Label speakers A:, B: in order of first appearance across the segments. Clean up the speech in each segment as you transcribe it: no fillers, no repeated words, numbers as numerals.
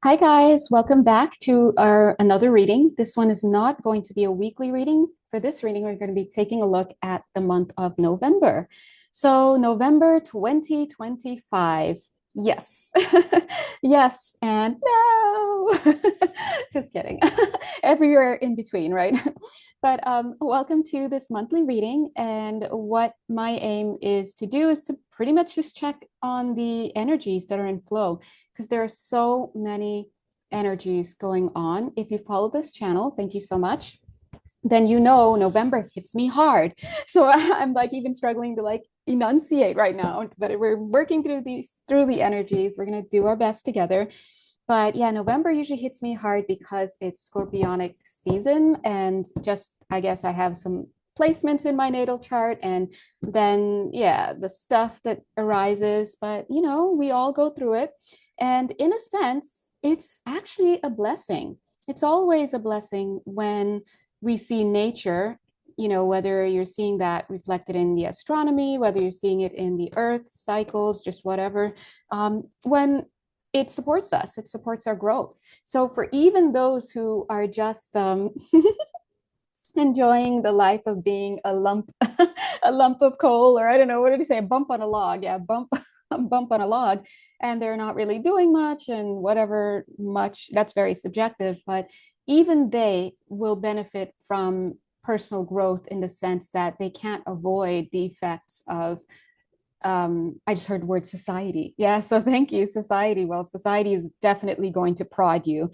A: Hi guys, welcome back to our another reading. This one is not going to be a weekly reading. For this reading, we're going to be taking a look at the month of November. So November 2025. Yes. Yes and no. Just kidding. Everywhere in between, right? But welcome to this monthly reading. And what my aim is to do is to pretty much just check on the energies that are in flow because there are so many energies going on. If you follow this channel, thank you so much. Then you know November hits me hard. So I'm like even struggling to like enunciate right now, but we're working through the energies. We're going to do our best together. But yeah, November usually hits me hard because it's scorpionic season and just I guess I have some placements in my natal chart and then yeah, the stuff that arises, but we all go through it. And in a sense, it's actually a blessing. It's always a blessing when we see nature, whether you're seeing that reflected in the astronomy, whether you're seeing it in the earth cycles, just whatever. When it supports us, it supports our growth. So for even those who are just enjoying the life of being a lump, a lump of coal, or I don't know, what did he say? A bump on a log. Yeah, bump, a bump on a log. And they're not really doing much and whatever much, that's very subjective, but even they will benefit from personal growth in the sense that they can't avoid the effects of I just heard the word society. Yeah, so thank you, society. Well, society is definitely going to prod you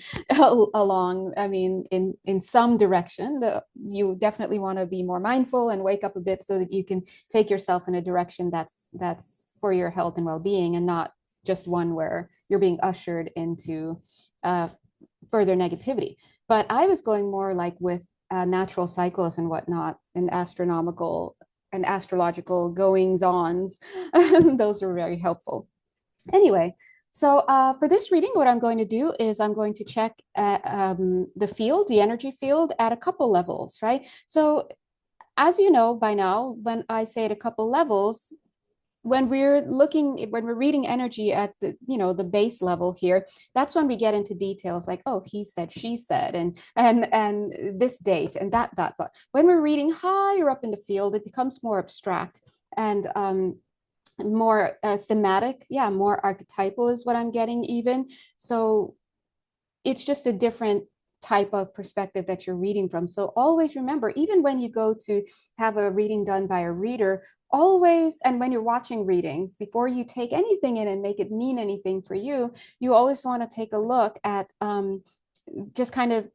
A: along. I mean, in some direction. You definitely want to be more mindful and wake up a bit so that you can take yourself in a direction that's for your health and well-being, and not just one where you're being ushered into further negativity. But I was going more like with natural cycles and whatnot, and astronomical and astrological goings ons. Those are very helpful. Anyway, so for this reading, what I'm going to do is I'm going to check at, the field, the energy field at a couple levels, right? So as you know by now, when I say at a couple levels, when we're reading energy at the base level here, that's when we get into details like, oh, he said, she said, and this date and that. But when we're reading higher up in the field, it becomes more abstract and more thematic. Yeah, more archetypal is what I'm getting even. So it's just a different type of perspective that you're reading from. So always remember, even when you go to have a reading done by a reader, always, and when you're watching readings, before you take anything in and make it mean anything for you, you always want to take a look at just kind of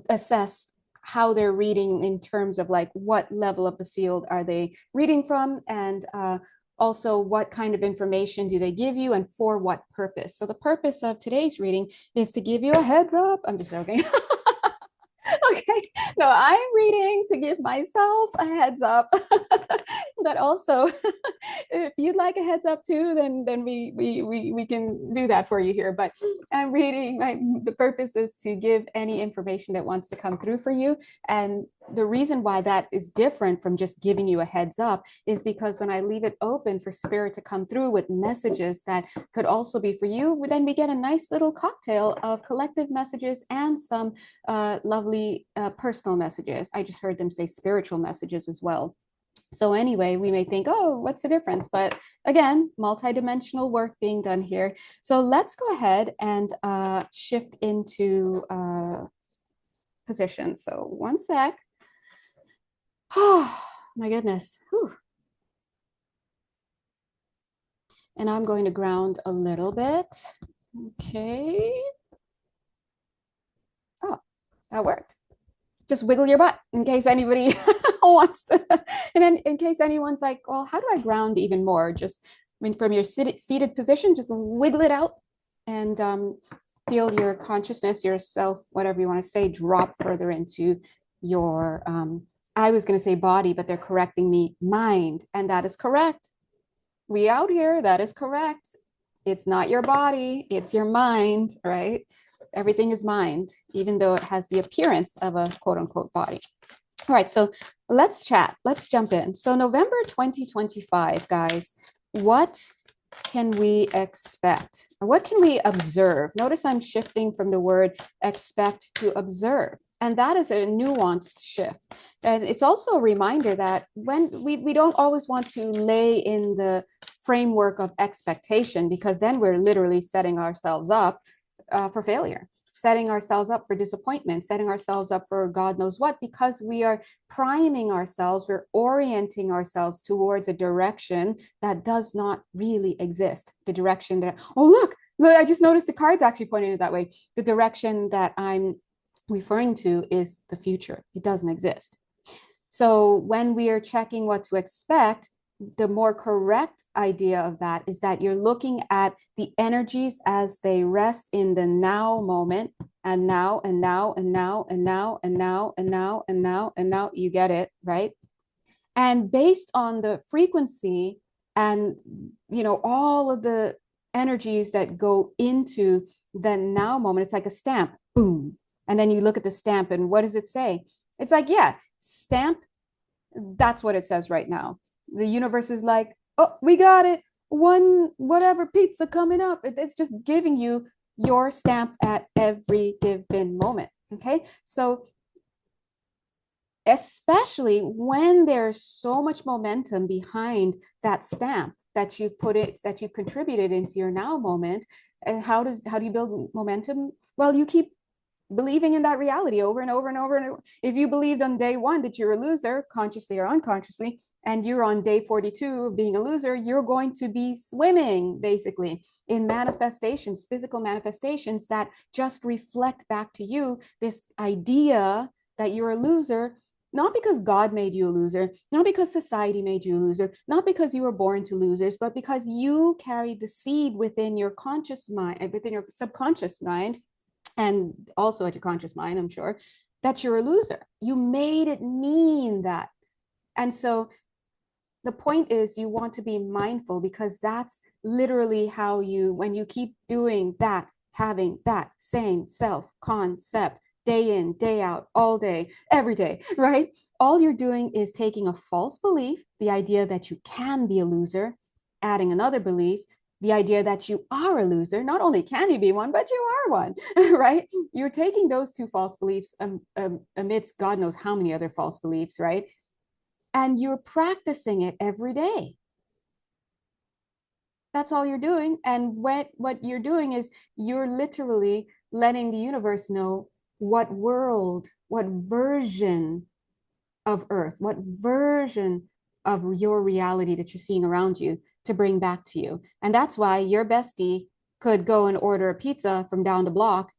A: assess how they're reading in terms of like what level of the field are they reading from, and also what kind of information do they give you and for what purpose. So the purpose of today's reading is to give you a heads up. I'm just joking. Okay, no, I'm reading to give myself a heads up. But also, if you'd like a heads up too, then we can do that for you here. But I'm reading. The purpose is to give any information that wants to come through for you. And the reason why that is different from just giving you a heads up is because when I leave it open for spirit to come through with messages that could also be for you, then we get a nice little cocktail of collective messages and some lovely personal messages. I just heard them say spiritual messages as well. So anyway, we may think, oh, what's the difference? But again, multidimensional work being done here. So let's go ahead and shift into position. So one sec. Oh, my goodness. Whew. And I'm going to ground a little bit. Okay. Oh, that worked. Just wiggle your butt in case anybody wants to. And then in case anyone's like, well, how do I ground even more? Just, I mean, from your seated position, just wiggle it out and feel your consciousness, yourself, whatever you want to say, drop further into your, I was going to say body, but they're correcting me, mind. And that is correct. We out here, that is correct. It's not your body, it's your mind, right? Everything is mind, even though it has the appearance of a quote unquote body. All right, so let's chat. Let's jump in. So November 2025, guys, what can we expect? What can we observe? Notice I'm shifting from the word expect to observe. And that is a nuanced shift. And it's also a reminder that when we don't always want to lay in the framework of expectation, because then we're literally setting ourselves up for failure, setting ourselves up for disappointment, setting ourselves up for God knows what, because we are priming ourselves, we're orienting ourselves towards a direction that does not really exist. The direction that, oh, look, I just noticed the cards actually pointing it that way. The direction that I'm referring to is the future. It doesn't exist. So when we are checking what to expect, the more correct idea of that is that you're looking at the energies as they rest in the now moment, and now and now and now and now and now and now and now and now, you get it, right? And based on the frequency and all of the energies that go into the now moment, it's like a stamp, boom. And then you look at the stamp and what does it say? It's like, yeah, stamp, that's what it says right now. The universe is like, oh, we got it. One whatever pizza coming up. It's just giving you your stamp at every given moment. Okay. So especially when there's so much momentum behind that stamp that you've contributed into your now moment. And how do you build momentum? Well, you keep believing in that reality over and over and over and over. If you believed on day one that you're a loser, consciously or unconsciously, and you're on day 42 of being a loser, you're going to be swimming basically in manifestations, physical manifestations that just reflect back to you this idea that you're a loser, not because God made you a loser, not because society made you a loser, not because you were born to losers, but because you carried the seed within your conscious mind, within your subconscious mind, and also at your conscious mind, I'm sure, that you're a loser. You made it mean that. And so the point is you want to be mindful, because that's literally how when you keep doing that, having that same self concept day in, day out, all day, every day, right? All you're doing is taking a false belief, the idea that you can be a loser, adding another belief, the idea that you are a loser. Not only can you be one, but you are one, right? You're taking those two false beliefs amidst God knows how many other false beliefs, right? And you're practicing it every day. That's all you're doing. And what you're doing is you're literally letting the universe know what world, what version of Earth, what version of your reality that you're seeing around you to bring back to you. And that's why your bestie could go and order a pizza from down the block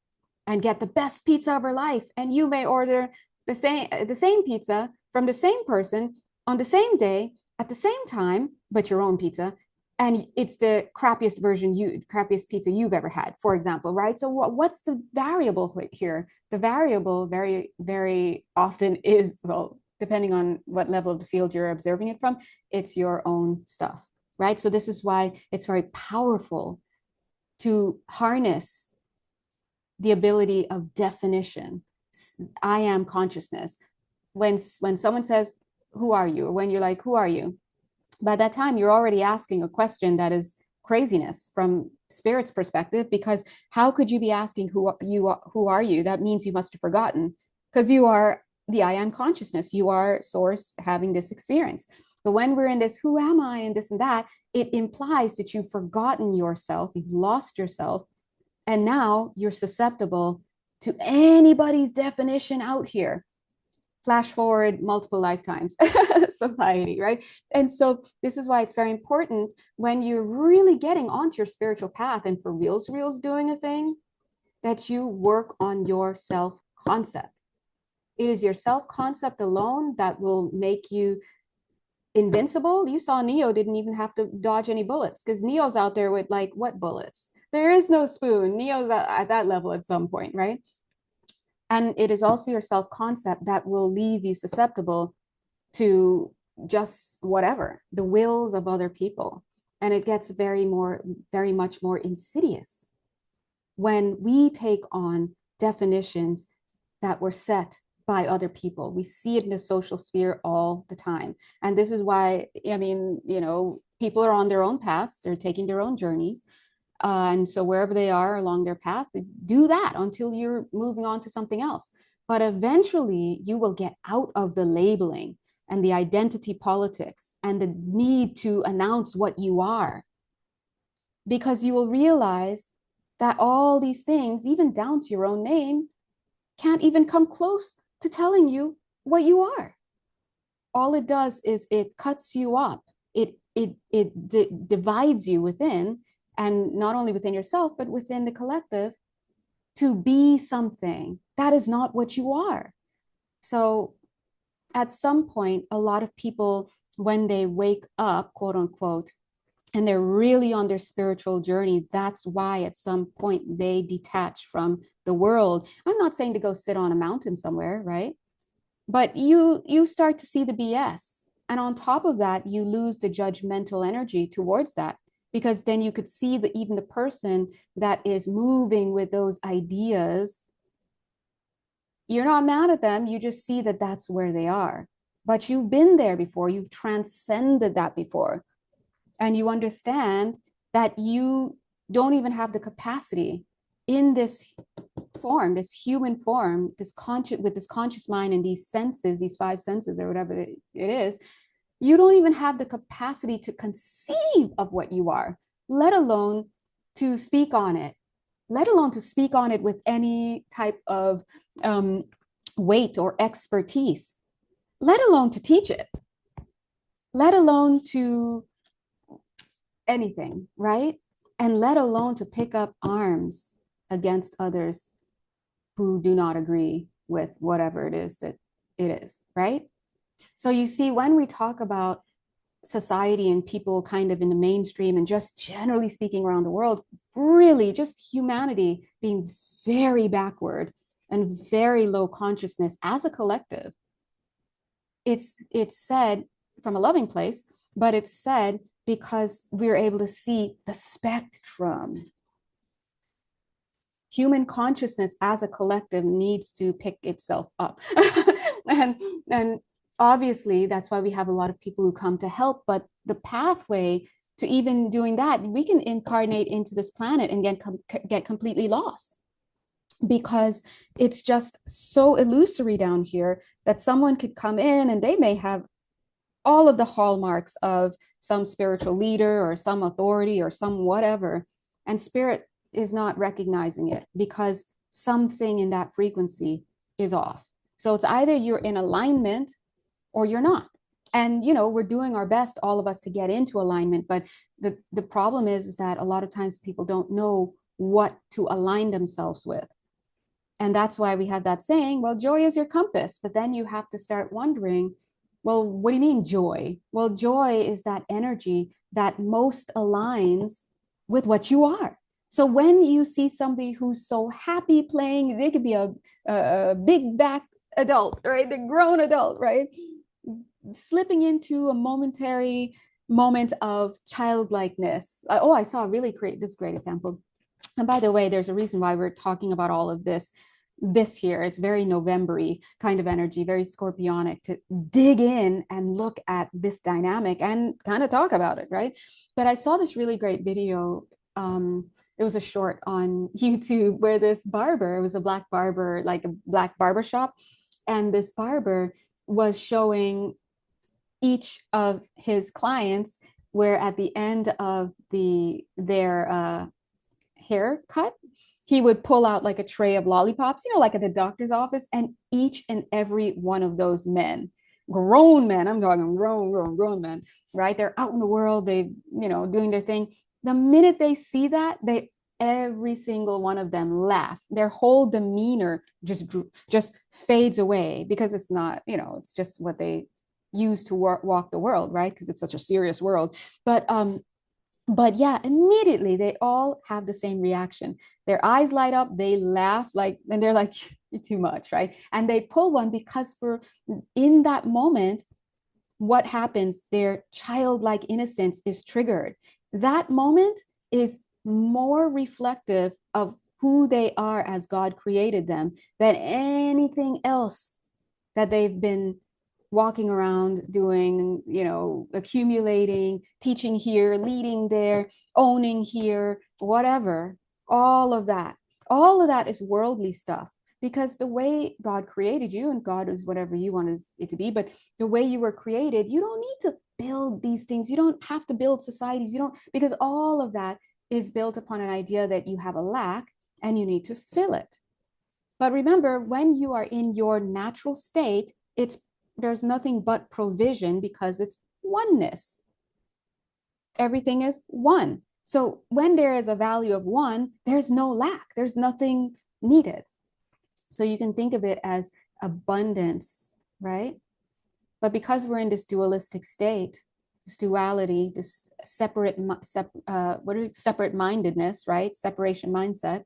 A: and get the best pizza of her life. And you may order the same pizza from the same person on the same day at the same time, but your own pizza. And it's the crappiest pizza you've ever had, for example, right? So what's the variable here? The variable very, very often is, well, depending on what level of the field you're observing it from, it's your own stuff, right? So this is why it's very powerful to harness the ability of definition. I am consciousness. When someone says, who are you? Or when you're like, who are you? By that time, you're already asking a question that is craziness from spirit's perspective, because how could you be asking who are you? That means you must have forgotten, because you are the I am consciousness. You are source having this experience. But when we're in this, who am I, and this and that, it implies that you've forgotten yourself, you've lost yourself, and now you're susceptible to anybody's definition out here. Flash forward multiple lifetimes society, right? And so this is why it's very important when you're really getting onto your spiritual path and for reals doing a thing, that you work on your self-concept. It is your self-concept alone that will make you invincible. You saw Neo didn't even have to dodge any bullets, because Neo's out there with like, what bullets? There is no spoon. Neo's at that level at some point, right? And it is also your self-concept that will leave you susceptible to just whatever, the wills of other people. And it gets very much more insidious when we take on definitions that were set by other people. We see it in the social sphere all the time. And this is why, I mean, People are on their own paths, they're taking their own journeys. And so wherever they are along their path, do that until you're moving on to something else. But eventually you will get out of the labeling and the identity politics and the need to announce what you are, because you will realize that all these things, even down to your own name, can't even come close to telling you what you are. All it does is it cuts you up. It divides you within, and not only within yourself, but within the collective, to be something that is not what you are. So at some point, a lot of people, when they wake up, quote unquote, and they're really on their spiritual journey, that's why at some point they detach from the world. I'm not saying to go sit on a mountain somewhere, right? But you start to see the BS. And on top of that, you lose the judgmental energy towards that, because then you could see that even the person that is moving with those ideas, you're not mad at them. You just see that that's where they are. But you've been there before, you've transcended that before, and you understand that you don't even have the capacity in this form, this human form, this conscious, with this conscious mind and these senses, these five senses or whatever it is, you don't even have the capacity to conceive of what you are, let alone to speak on it, let alone to speak on it with any type of weight or expertise, let alone to teach it, let alone to anything, right? And let alone to pick up arms against others who do not agree with whatever it is that it is, right? So you see, when we talk about society and people kind of in the mainstream and just generally speaking around the world, really just humanity being very backward and very low consciousness as a collective, it's said from a loving place, but it's said because we're able to see the spectrum. Human consciousness as a collective needs to pick itself up. and and obviously that's why we have a lot of people who come to help, but the pathway to even doing that, we can incarnate into this planet and get completely lost, because it's just so illusory down here that someone could come in and they may have all of the hallmarks of some spiritual leader or some authority or some whatever, and spirit is not recognizing it because something in that frequency is off. So it's either you're in alignment or you're not. And we're doing our best, all of us, to get into alignment, but the problem is that a lot of times people don't know what to align themselves with. And that's why we have that saying, well, joy is your compass. But then you have to start wondering, well, what do you mean joy? Well, joy is that energy that most aligns with what you are. So when you see somebody who's so happy playing, they could be a big back adult, right? The grown adult, right? Slipping into a momentary moment of childlikeness. Oh, I saw a really great example. And by the way, there's a reason why we're talking about all of this year. It's very November-y kind of energy, very scorpionic, to dig in and look at this dynamic and kind of talk about it, right? But I saw this really great video. It was a short on YouTube where this barber, it was a black barber, like a black barber shop, and this barber was showing each of his clients where at the end of their haircut, he would pull out like a tray of lollipops, like at the doctor's office, and each and every one of those men, grown men, I'm talking grown men, right? They're out in the world, they, doing their thing. The minute they see that, every single one of them laugh. Their whole demeanor just fades away, because it's not, it's just what they use to walk the world, right? Because it's such a serious world. But yeah, immediately they all have the same reaction. Their eyes light up, they laugh, and they're like, you're too much, right? And they pull one because in that moment, what happens? Their childlike innocence is triggered. That moment is more reflective of who they are as God created them than anything else that they've been walking around doing, accumulating, teaching here, leading there, owning here, whatever, all of that. All of that is worldly stuff because the way God created you, and God is whatever you want it to be, but the way you were created, you don't need to build these things. You don't have to build societies. You don't, because all of that is built upon an idea that you have a lack and you need to fill it. But remember, when you are in your natural state, there's nothing but provision because it's oneness. Everything is one. So when there is a value of one, there's no lack, there's nothing needed. So you can think of it as abundance, right? But because we're in this dualistic state, this duality, this separate mindedness, right? Separation mindset,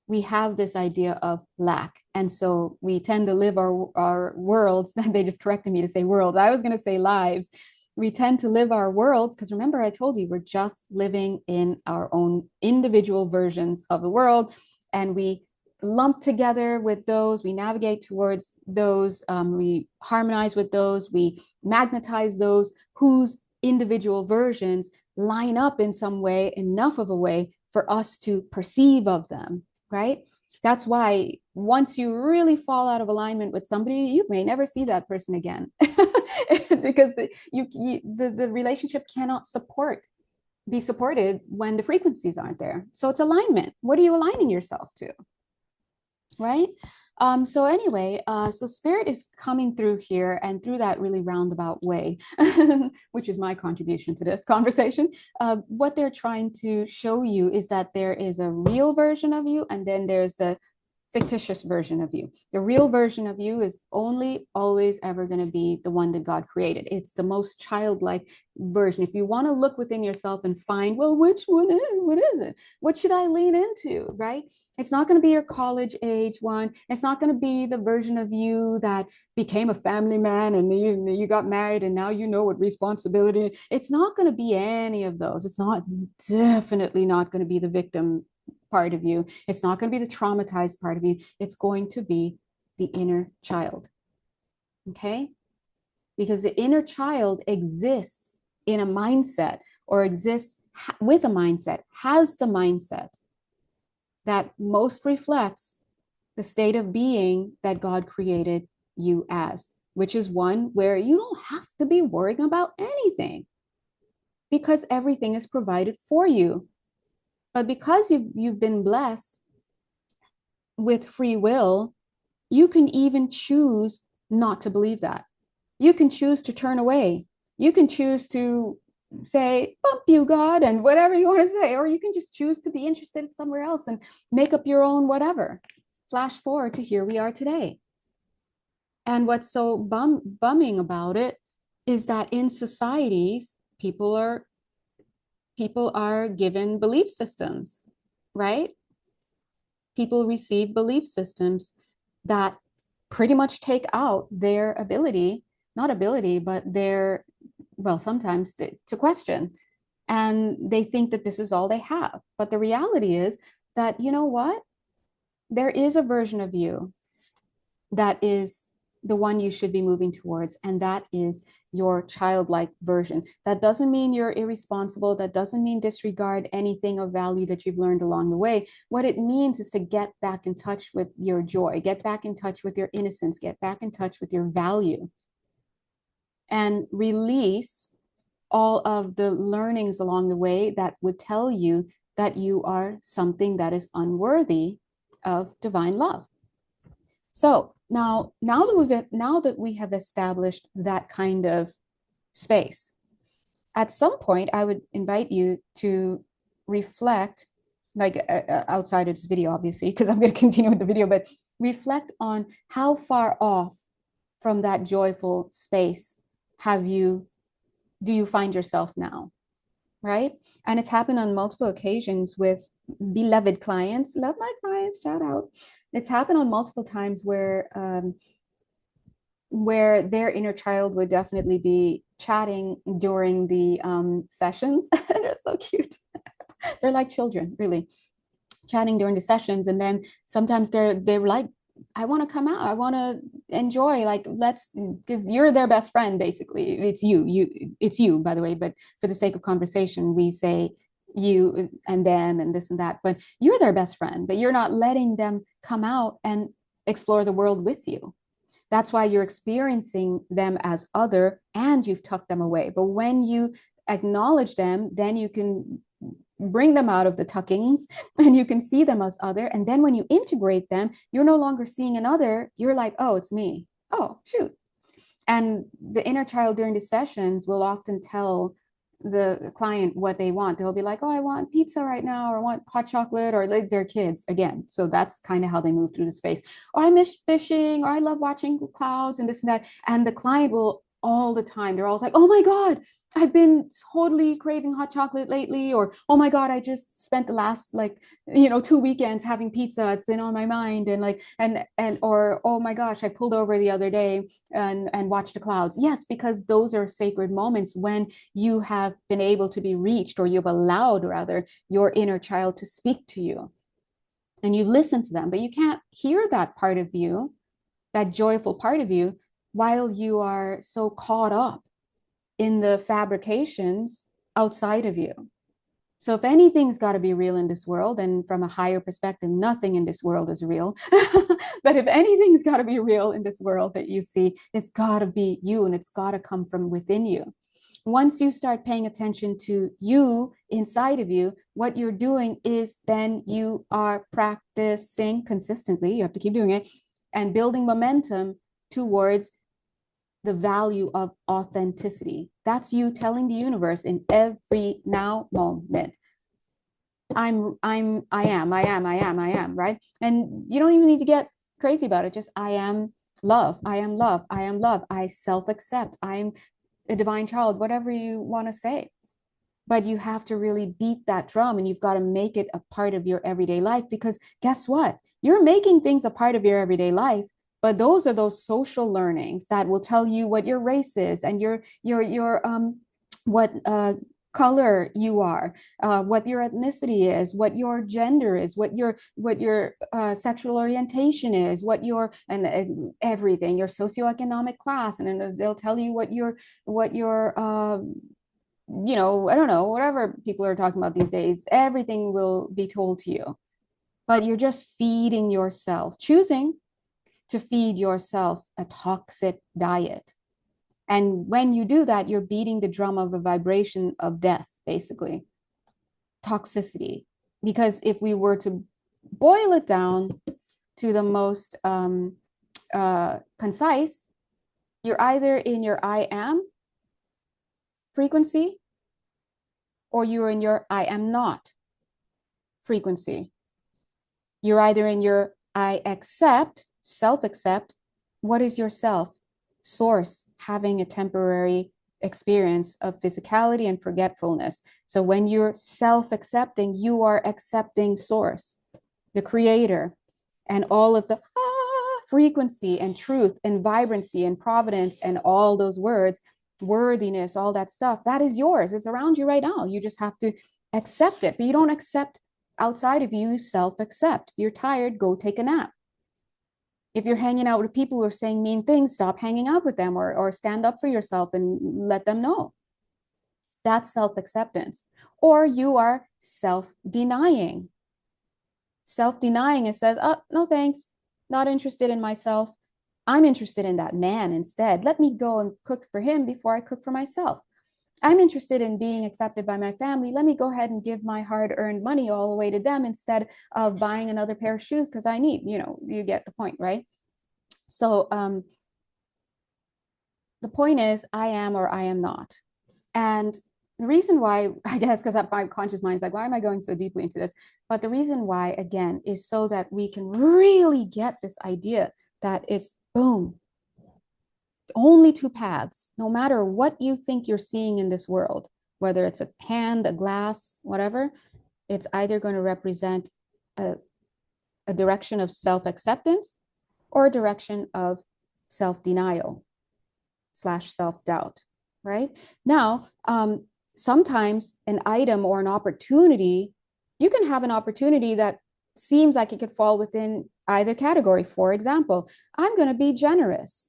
A: we have this idea of lack. And so we tend to live our worlds. They just corrected me to say worlds. I was going to say lives. We tend to live our worlds because remember, I told you we're just living in our own individual versions of the world. And we lump together with those, we navigate towards those, we harmonize with those, we magnetize those whose individual versions line up in some way, enough of a way for us to perceive of them, right? That's why once you really fall out of alignment with somebody, you may never see that person again because the relationship cannot be supported when the frequencies aren't there. So it's alignment. What are you aligning yourself to? Right? So anyway, so spirit is coming through here and through that really roundabout way, which is my contribution to this conversation. What they're trying to show you is that there is a real version of you, and then there's the fictitious version of you. The real version of you is only always ever going to be the one that God created. It's the most childlike version. If you want to look within yourself and find, well, what is it? What should I lean into, right? It's not going to be your college age one. It's not going to be the version of you that became a family man and you got married and now you know what responsibility. It's not going to be any of those. It's not definitely not going to be the victim part of you. It's not going to be the traumatized part of you. It's going to be the inner child. Okay? Because the inner child exists in a mindset or exists with a mindset, has the mindset that most reflects the state of being that God created you as, which is one where you don't have to be worrying about anything because everything is provided for you. But because you've been blessed with free will, you can even choose not to believe that. You can choose to turn away. You can choose to say, bump you, God, and whatever you want to say, or you can just choose to be interested somewhere else and make up your own whatever. Flash forward to here we are today. And what's so bumming about it is that in societies, people are given belief systems, right? People receive belief systems that pretty much take out their ability, not ability, but their, well, sometimes to question. And they think that this is all they have. But the reality is that, you know what? There is a version of you that is the one you should be moving towards, and that is your childlike version. That doesn't mean you're irresponsible. That doesn't mean disregard anything of value that you've learned along the way. What it means is to get back in touch with your joy, get back in touch with your innocence, get back in touch with your value, and release all of the learnings along the way that would tell you that you are something that is unworthy of divine love. So now that we have established that kind of space, at some point I would invite you to reflect, like outside of this video, obviously, because I'm going to continue with the video, but reflect on how far off from that joyful space do you find yourself now, right? And it's happened on multiple occasions with beloved clients. Love my clients, shout out. It's happened on multiple times where their inner child would definitely be chatting during the sessions. They're so cute. They're like children, really, chatting during the sessions. And then sometimes they're like I want to come out. I want to enjoy, like, let's, because you're their best friend, basically. It's you, by the way, but for the sake of conversation, we say you and them and this and that, but you're their best friend, but you're not letting them come out and explore the world with you. That's why you're experiencing them as other and you've tucked them away. But when you acknowledge them, then you can bring them out of the tuckings and you can see them as other. And then when you integrate them, you're no longer seeing another. You're like, oh, it's me. Oh, shoot. And the inner child during the sessions will often tell the client what they want. They'll be like, oh, I want pizza right now, or I want hot chocolate, or like their kids again. So that's kind of how they move through the space. Oh, I miss fishing, or I love watching clouds and this and that. And the client will all the time, they're always like, oh my God, I've been totally craving hot chocolate lately, or oh my God, I just spent the last, like, 2 weekends having pizza. It's been on my mind. And like, and or oh my gosh, I pulled over the other day and watch the clouds. Yes, because those are sacred moments when you have been able to be reached, or you've allowed, rather, your inner child to speak to you and you listen to them. But you can't hear that part of you, that joyful part of you, while you are so caught up in the fabrications outside of you. So if anything's got to be real in this world, and from a higher perspective, nothing in this world is real. But if anything's got to be real in this world that you see, it's got to be you, and it's got to come from within you. Once you start paying attention to you inside of you, what you're doing is then you are practicing consistently. You have to keep doing it and building momentum towards the value of authenticity. That's you telling the universe in every now moment, I am, right? And you don't even need to get crazy about it. Just I am love. I am love. I am love. I self-accept. I'm a divine child, whatever you want to say. But you have to really beat that drum, and you've got to make it a part of your everyday life, because guess what? You're making things a part of your everyday life, but those are those social learnings that will tell you what your race is, and your what color you are, what your ethnicity is, what your gender is, what your sexual orientation is, and everything, your socioeconomic class, and then they'll tell you what your I don't know, whatever people are talking about these days, everything will be told to you. But you're just feeding yourself, choosing to feed yourself a toxic diet. And when you do that, you're beating the drum of a vibration of death, basically, toxicity. Because if we were to boil it down to the most concise, you're either in your I am frequency, or you're in your I am not frequency. You're either in your I accept, self accept. What is your self? Source, having a temporary experience of physicality and forgetfulness. So when you're self accepting, you are accepting source, the creator, and all of the frequency and truth and vibrancy and providence and all those words, worthiness, all that stuff, that is yours. It's around you right now. You just have to accept it. But you don't accept outside of you, self accept. If you're tired, go take a nap. If you're hanging out with people who are saying mean things, stop hanging out with them, or stand up for yourself and let them know. That's self acceptance. Or you are self denying. Self denying, it says, oh, no thanks, not interested in myself. I'm interested in that man instead. Let me go and cook for him before I cook for myself. I'm interested in being accepted by my family. Let me go ahead and give my hard-earned money all the way to them instead of buying another pair of shoes because I need, you get the point, right? So the point is, I am or I am not. And the reason why, I guess, because my conscious mind is like, why am I going so deeply into this? But the reason why, again, is so that we can really get this idea that it's boom, only two paths, no matter what you think you're seeing in this world, whether it's a hand, a glass, whatever, it's either going to represent a direction of self-acceptance or a direction of self-denial / self-doubt, right? Now, sometimes an item or an opportunity, you can have an opportunity that seems like it could fall within either category. For example, I'm going to be generous.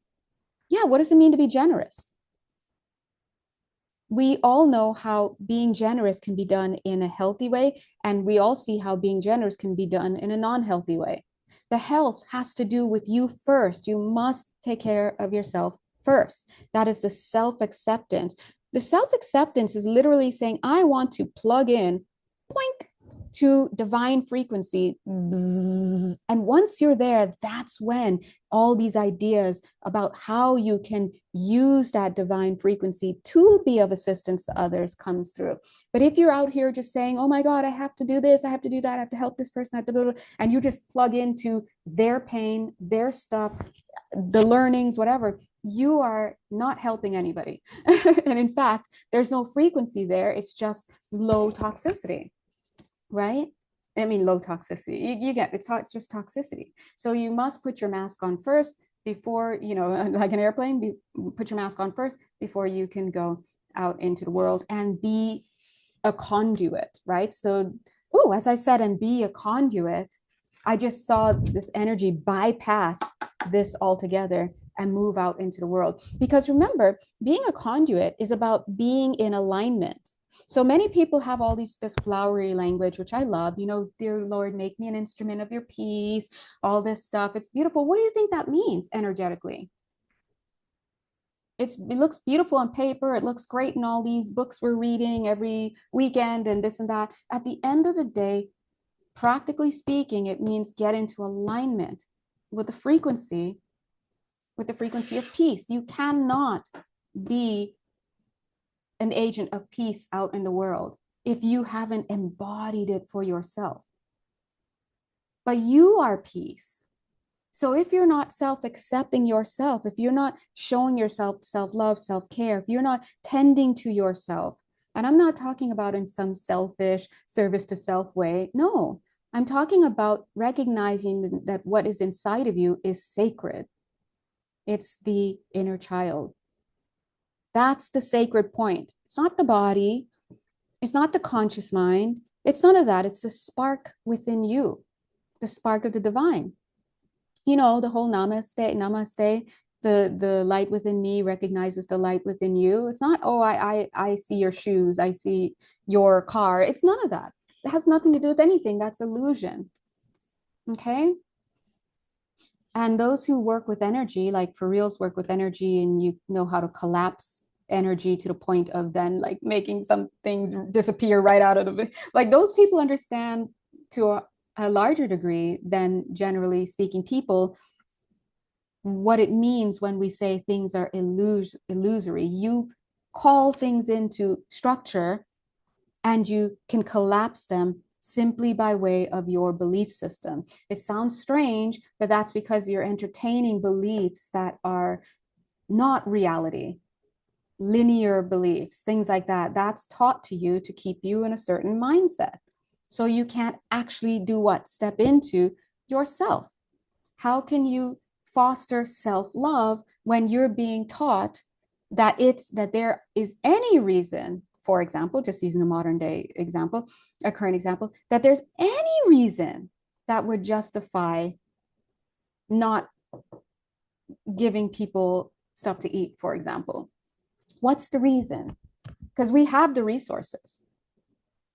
A: Yeah, what does it mean to be generous? We all know how being generous can be done in a healthy way, and we all see how being generous can be done in a non-healthy way. The health has to do with you first. You must take care of yourself first. That is the self-acceptance. The self-acceptance is literally saying, I want to plug in, boink, to divine frequency. Bzzz. And once you're there, that's when all these ideas about how you can use that divine frequency to be of assistance to others comes through. But if you're out here just saying, oh my God, I have to do this, I have to do that, I have to help this person, I have to blah, blah, blah, and you just plug into their pain, their stuff, the learnings, whatever, you are not helping anybody. And in fact, there's no frequency there. It's just low toxicity, right? I mean, low toxicity. You get it's just toxicity. So you must put your mask on first before, like an airplane, put your mask on first before you can go out into the world and be a conduit, right? So, oh, as I said, and be a conduit, I just saw this energy bypass this altogether and move out into the world. Because remember, being a conduit is about being in alignment. So many people have all this flowery language, which I love, dear Lord, make me an instrument of your peace, all this stuff. It's beautiful. What do you think that means energetically? It looks beautiful on paper. It looks great in all these books we're reading every weekend and this and that. At the end of the day, practically speaking, it means get into alignment with the frequency, of peace. You cannot be an agent of peace out in the world if you haven't embodied it for yourself. But you are peace. So if you're not self-accepting yourself, if you're not showing yourself self-love, self-care, if you're not tending to yourself, and I'm not talking about in some selfish service to self way. No, I'm talking about recognizing that what is inside of you is sacred. It's the inner child. That's the sacred point. It's not the body. It's not the conscious mind. It's none of that. It's the spark within you, the spark of the divine. The whole namaste, the light within me recognizes the light within you. It's not, oh, I see your shoes, I see your car. It's none of that. It has nothing to do with anything. That's illusion. Okay. And those who work with energy, like for reals work with energy, and you know how to collapse energy to the point of then like making some things disappear right out of it. Like those people understand to a larger degree than generally speaking people what it means when we say things are illusory. You call things into structure and you can collapse them simply by way of your belief system. It sounds strange, but that's because you're entertaining beliefs that are not reality, linear beliefs, things like that. That's taught to you to keep you in a certain mindset. So you can't actually do what? Step into yourself. How can you foster self-love when you're being taught that there is any reason, for example, just using a modern day example, a current example, that there's any reason that would justify not giving people stuff to eat, for example? What's the reason? Because we have the resources.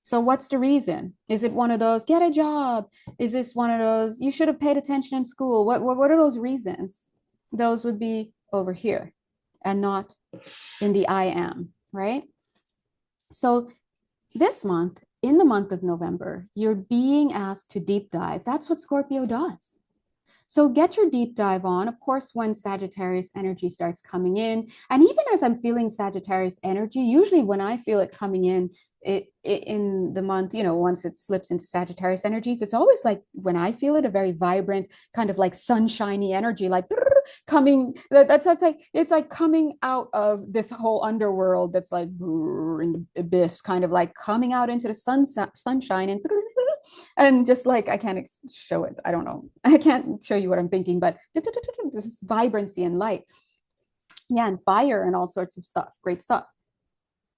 A: So what's the reason? Is it one of those, get a job? Is this one of those, you should have paid attention in school? What are those reasons? Those would be over here and not in the I am, right? So this month, in the month of November, you're being asked to deep dive. That's what Scorpio does. So get your deep dive on, of course, when Sagittarius energy starts coming in. And even as I'm feeling Sagittarius energy, usually when I feel it coming in in the month, once it slips into Sagittarius energies, it's always like when I feel it, a very vibrant, kind of like sunshiny energy, like coming, that's like, it's like coming out of this whole underworld that's like in the abyss, kind of like coming out into the sunshine and just like I can't show it, I don't know, I can't show you what I'm thinking, but this vibrancy and light, yeah, and fire and all sorts of stuff, great stuff.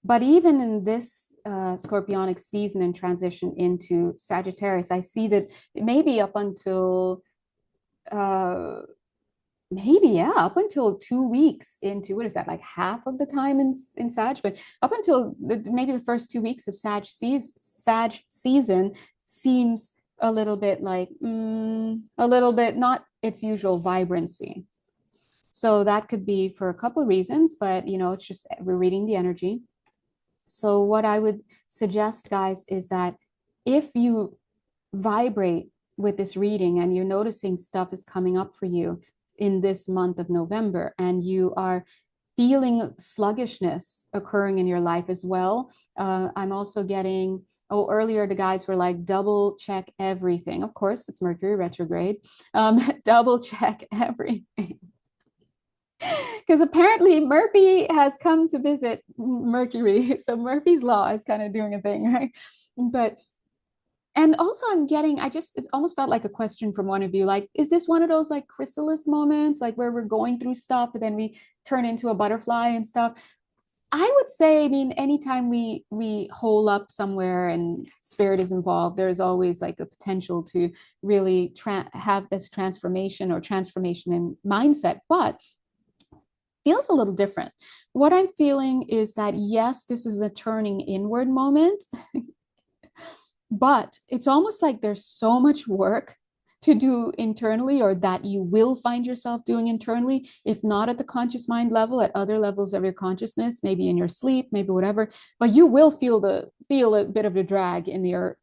A: But even in this scorpionic season and transition into Sagittarius, I see that maybe up until uh, maybe, yeah, up until 2 weeks into, what is that, like half of the time in Sag, but up until maybe the first 2 weeks of Sag season seems a little bit like a little bit not its usual vibrancy. So that could be for a couple of reasons, but it's just we're reading the energy. So what I would suggest, guys, is that if you vibrate with this reading and you're noticing stuff is coming up for you in this month of November, and you are feeling sluggishness occurring in your life as well. I'm also getting, oh, earlier the guides were like, double check everything. Of course, it's Mercury retrograde. Double check everything. Because apparently Murphy has come to visit Mercury. So Murphy's Law is kind of doing a thing, right? But and also I'm getting, it almost felt like a question from one of you, like, is this one of those like chrysalis moments, like where we're going through stuff, but then we turn into a butterfly and stuff? I would say, I mean, anytime we hole up somewhere and spirit is involved, there's always like the potential to really have this transformation or transformation in mindset, but feels a little different. What I'm feeling is that, yes, this is a turning inward moment, but it's almost like there's so much work to do internally, or that you will find yourself doing internally, if not at the conscious mind level, at other levels of your consciousness, maybe in your sleep, maybe whatever, but you will feel a bit of the drag in your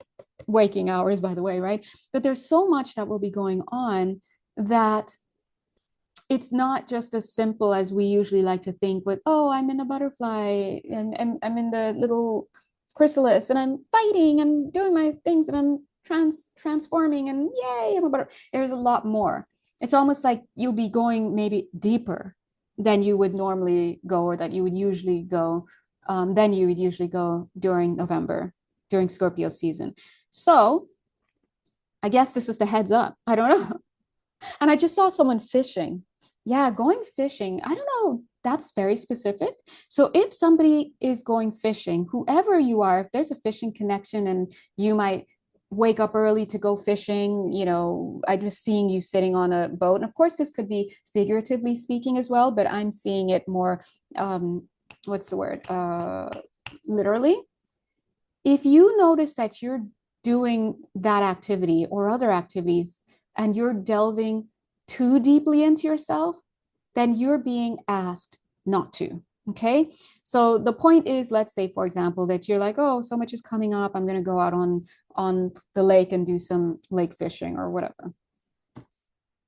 A: waking hours, by the way, right? But there's so much that will be going on that it's not just as simple as we usually like to think with, oh, I'm in a butterfly and I'm in the little chrysalis and I'm fighting and doing my things and I'm transforming and yay, I'm a butterfly. There's a lot more. It's almost like you'll be going maybe deeper than you would normally go, or that you would usually go, than you would usually go during November, during Scorpio season. So I guess this is the heads up. I don't know. And I just saw someone fishing. Yeah, going fishing. I don't know. That's very specific. So if somebody is going fishing, whoever you are, if there's a fishing connection and you might wake up early to go fishing, I'm just seeing you sitting on a boat. And of course, this could be figuratively speaking as well, but I'm seeing it more, what's the word? Literally. If you notice that you're doing that activity or other activities and you're delving too deeply into yourself, then you're being asked not to. Okay. So the point is, let's say, for example, that you're like, oh, so much is coming up. I'm going to go out on the lake and do some lake fishing or whatever.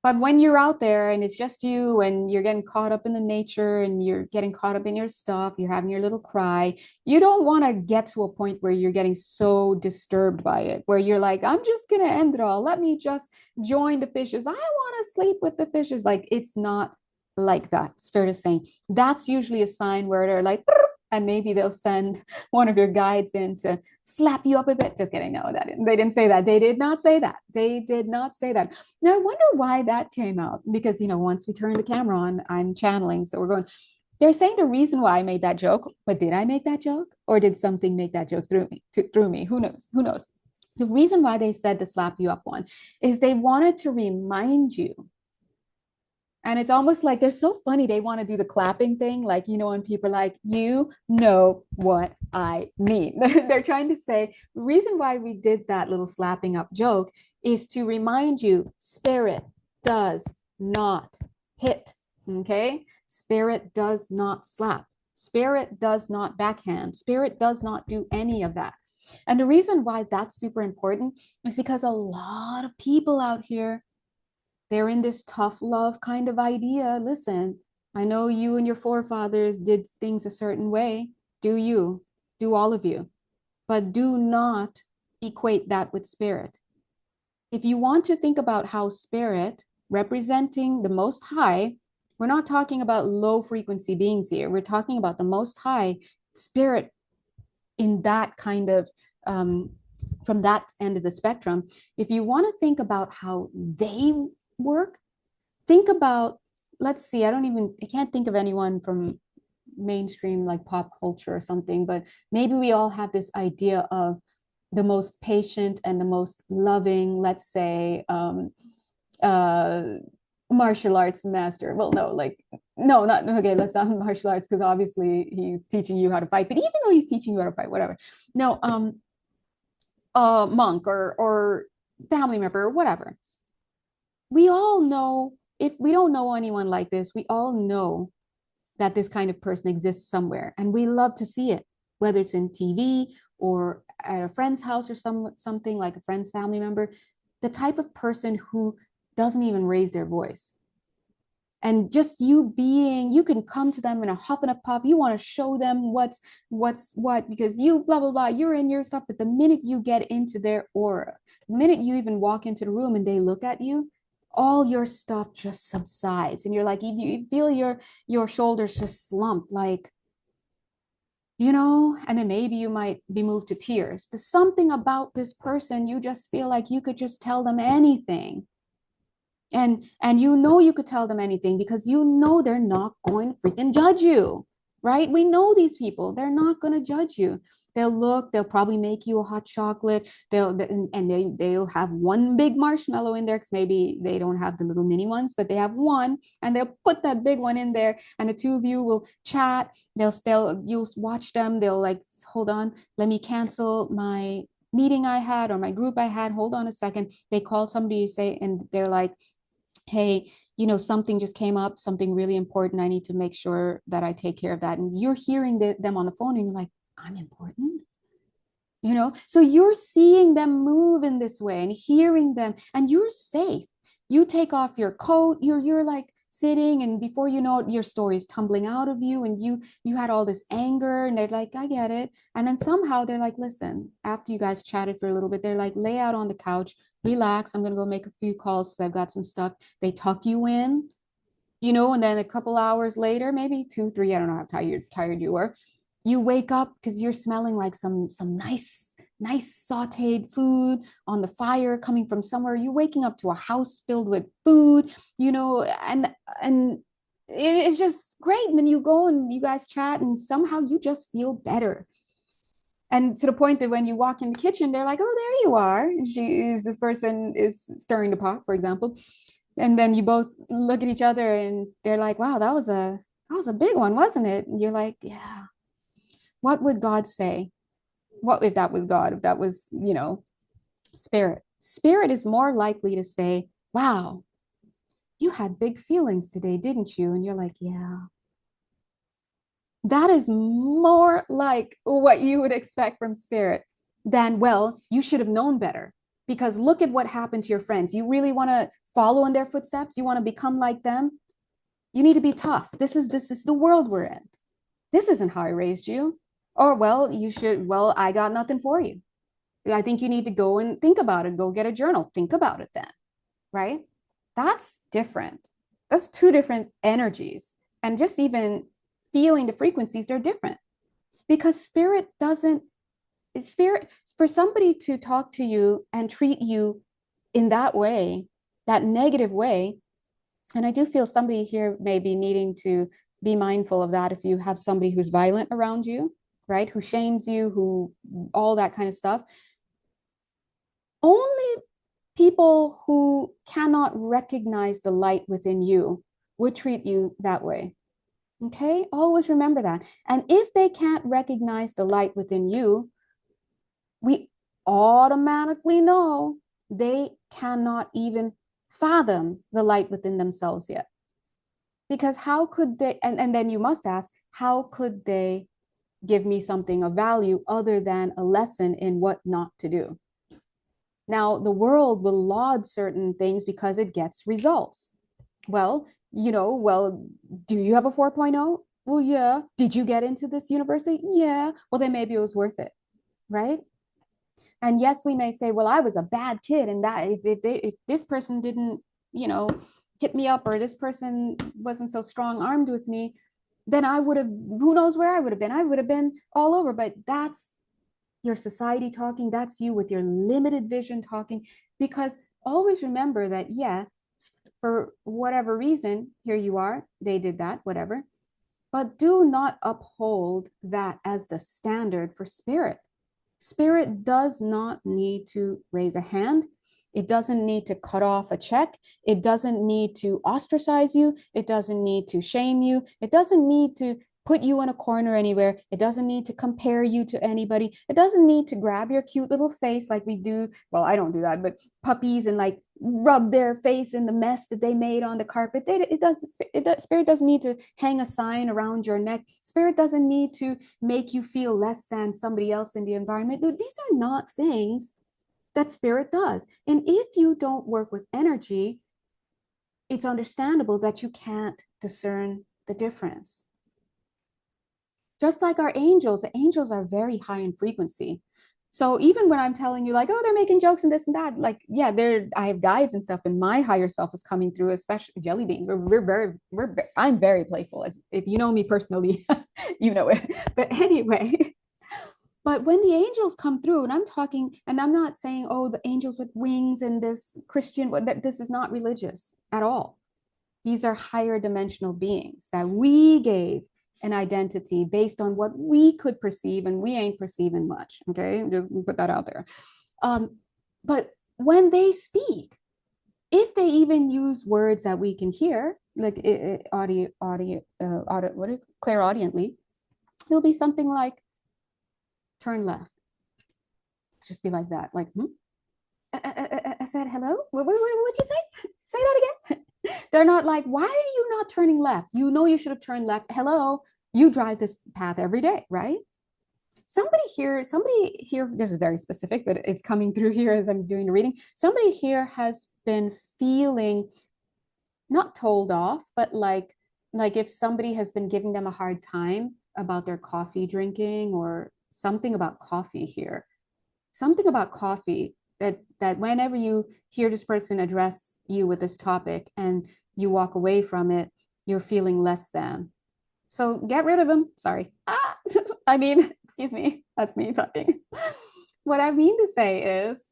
A: But when you're out there and it's just you and you're getting caught up in the nature and you're getting caught up in your stuff, you're having your little cry, you don't want to get to a point where you're getting so disturbed by it, where you're like, I'm just going to end it all. Let me just join the fishes. I want to sleep with the fishes. Like, it's not like that. Spirit is saying that's usually a sign where they're like, and maybe they'll send one of your guides in to slap you up a bit. Just kidding. No, they didn't say that. They did not say that. They did not say that. Now I wonder why that came out, because once we turn the camera on, I'm channeling. So we're going, they're saying the reason why I made that joke, but did I make that joke, or did something make that joke through me? Who knows? Who knows? The reason why they said the slap you up one is they wanted to remind you. And it's almost like they're so funny. They want to do the clapping thing. Like, when people are like, you know what I mean. They're trying to say the reason why we did that little slapping up joke is to remind you, spirit does not hit. Okay. Spirit does not slap. Spirit does not backhand. Spirit does not do any of that. And the reason why that's super important is because a lot of people out here, they're in this tough love kind of idea. Listen, I know you and your forefathers did things a certain way. Do you? Do all of you. But do not equate that with spirit. If you want to think about how spirit, representing the Most High, we're not talking about low frequency beings here. We're talking about the Most High spirit in that kind of, from that end of the spectrum. If you want to think about how they work, think about, let's see, I can't think of anyone from mainstream like pop culture or something, but maybe we all have this idea of the most patient and the most loving, let's say, uh martial arts master. Well, no, like no, not okay, let's not martial arts because obviously he's teaching you how to fight, but even though he's teaching you how to fight, whatever. No, monk or family member or whatever. We all know, if we don't know anyone like this, we all know that this kind of person exists somewhere, and we love to see it, whether it's in TV or at a friend's house or something like a friend's family member, the type of person who doesn't even raise their voice. And just you being, you can come to them in a huff and a puff. You want to show them what's what because you blah blah blah. You're in your stuff, but the minute you get into their aura, the minute you even walk into the room and they look at you, all your stuff just subsides, and you're like, you feel your shoulders just slump, like, and then maybe you might be moved to tears. But something about this person, you just feel like you could just tell them anything, and you could tell them anything because they're not going to freaking judge you, right? We know these people, they're not going to judge you. They'll probably make you a hot chocolate. They'll have one big marshmallow in there because maybe they don't have the little mini ones, but they have one, and they'll put that big one in there, and the two of you will chat. You'll watch them. They'll like, hold on, let me cancel my meeting I had or my group I had. Hold on a second. They called somebody, say, and they're like, hey, something just came up, something really important. I need to make sure that I take care of that. And you're hearing them on the phone, and you're like, I'm important. So you're seeing them move in this way and hearing them, and you're safe. You take off your coat, you're like sitting, and before you know it, your story is tumbling out of you, and you had all this anger, and they're like, I get it. And then somehow they're like, listen, after you guys chatted for a little bit, they're like, lay out on the couch, relax, I'm gonna go make a few calls because I've got some stuff. They tuck you in, and then a couple hours later, maybe 2 3, I don't know how tired you were, you wake up because you're smelling like some nice sauteed food on the fire coming from somewhere. You're waking up to a house filled with food, and it's just great. And then you go and you guys chat, and somehow you just feel better. And to the point that when you walk in the kitchen, they're like, oh, there you are. And this person is stirring the pot, for example. And then you both look at each other, and they're like, wow, that was a big one, wasn't it? And you're like, yeah. What would God say? What if that was God? If that was, spirit? Spirit is more likely to say, wow, you had big feelings today, didn't you? And you're like, yeah. That is more like what you would expect from spirit than, well, you should have known better. Because look at what happened to your friends. You really want to follow in their footsteps? You want to become like them? You need to be tough. This is the world we're in. This isn't how I raised you. Or, well, I got nothing for you. I think you need to go and think about it. Go get a journal. Think about it then, right? That's different. That's two different energies. And just even feeling the frequencies, they're different. Because spirit, for somebody to talk to you and treat you in that way, that negative way, and I do feel somebody here may be needing to be mindful of that if you have somebody who's violent around you, right? Who shames you, who all that kind of stuff. Only people who cannot recognize the light within you would treat you that way. Okay? Always remember that. And if they can't recognize the light within you, we automatically know they cannot even fathom the light within themselves yet. Because how could they, and then you must ask, how could they give me something of value other than a lesson in what not to do? Now, the world will laud certain things because it gets results. Well, do you have a 4.0? Well, yeah. Did you get into this university? Yeah. Well, then maybe it was worth it, right? And yes, we may say, well, I was a bad kid, and that if this person didn't, hit me up, or this person wasn't so strong armed with me, then I would have, who knows where I would have been. I would have been all over. But that's your society talking. That's you with your limited vision talking. Because always remember that, yeah, for whatever reason, here you are, they did that, whatever. but do not uphold that as the standard for spirit. Spirit does not need to raise a hand. It doesn't need to cut off a check. It doesn't need to ostracize you. It doesn't need to shame you. It doesn't need to put you in a corner anywhere. It doesn't need to compare you to anybody. It doesn't need to grab your cute little face like we do. Well, I don't do that, but puppies and like rub their face in the mess that they made on the carpet. Spirit doesn't need to hang a sign around your neck. Spirit doesn't need to make you feel less than somebody else in the environment. These are not things that spirit does. And if you don't work with energy, it's understandable that you can't discern the difference. Just like our angels, the angels are very high in frequency. So even when I'm telling you like, oh, they're making jokes and this and that, like, yeah, I have guides and stuff, and my higher self is coming through, especially Jelly Bean. I'm very playful. If you know me personally, you know it. But anyway, but when the angels come through, and I'm talking, and I'm not saying, oh, the angels with wings and this Christian, this is not religious at all. These are higher dimensional beings that we gave an identity based on what we could perceive, and we ain't perceiving much. Okay, just put that out there. But when they speak, if they even use words that we can hear, like clairaudiently, it'll be something like turn left. Just be like that, like, I said hello. What did you say? Say that again. They're not like, why are you not turning left? You know you should have turned left. Hello, you drive this path every day, right? Somebody here, this is very specific, but it's coming through here as I'm doing the reading. Somebody here has been feeling not told off, but like if somebody has been giving them a hard time about their coffee drinking or something about coffee here. Something about coffee that whenever you hear this person address you with this topic and you walk away from it, you're feeling less than. So get rid of them. Sorry. I mean, excuse me. That's me talking. What I mean to say is,